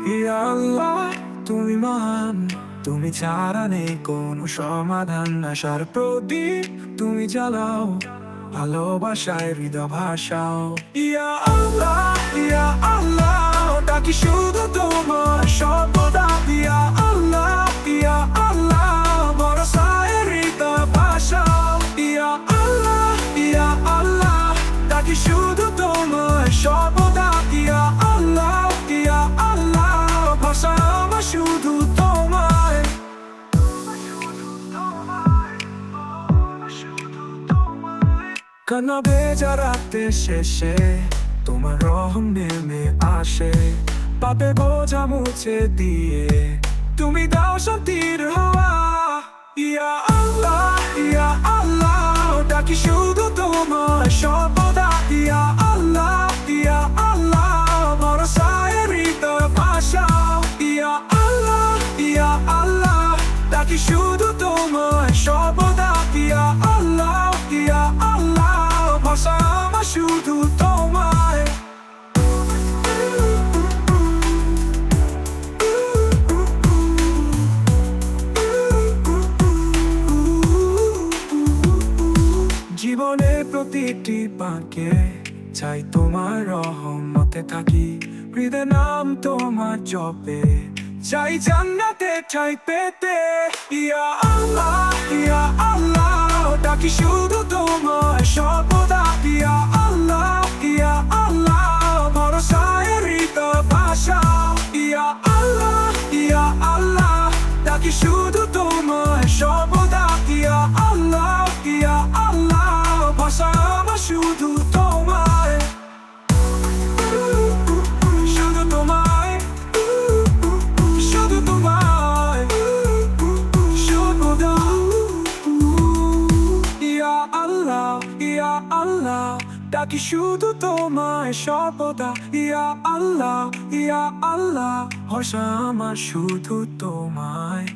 ইয়া আল্লাহ তুমি মহান, তুমি ছাড়া নেই কোনো সমাধান। আশার প্রদীপ তুমি জ্বালাও, ভালোবাসায় হৃদয় ভাষাও। ইয়া আল্লাহ, ইয়া আল্লাহ, ডাকি শুধু তোমার সর্বদা। ইয়া আল্লাহ, ইয়া আল্লাহ, ভরসায় হৃদয় ভাষাও। ইয়া আল্লাহ, ইয়া আল্লাহ, ডাকি শুধু তোমার সর্বদা। ইয়া আল্লাহ, ইয়া আল্লাহ, ভাষা আমার শুধু তোমায়। কান্না ভেজা রাতে শেষে তোমার রহম নেমে আসে, পাপে বোঝা মুছে দিয়ে তুমি দাও শান্তির হাওয়া। ইয়া আল্লাহ, ইয়া আল্লাহ, ডাকি শুধু তোমার সর্বদা। ইয়া আল্লাহ, ইয়া আল্লাহ, ভরসায় হৃদয় ভাষাও। ইয়া আল্লাহ, ইয়া আল্লাহ, ডাকি শুধু তোমার সর্বদা। ইয়া আল্লাহ, ইয়া আল্লাহ, ভাষা আমার শুধু তোমায়। জীবনের প্রতিটি বাঁকে চাই তোমার রহমতে থাকি, হৃদয় নাম তোমার জপে চাই জান্নাতে ঠাই পেতে। ইয়া আল্লাহ, ইয়া আল্লাহ, ডাকি শুধু তোমার সর্বদা। ইয়া আল্লাহ, ইয়া আল্লাহ, ভরসায় হৃদয় ভাষাও। ইয়া আল্লাহ, ইয়া আল্লাহ, ডাকি শুধু তোমার সর্বদা। ইয়া আল্লাহ, ইয়া আল্লাহ, ভাষা আমার শুধু তোমায়। শুধু তোমায়, শুধু তোমায়, শুধু। ইয়া আল্লাহ, ইয়া আল্লাহ, ডাকি শুধু তোমায় সর্বদা। ইয়া আল্লাহ, ইয়া আল্লাহ, ভাষা আমার শুধু তোমায়।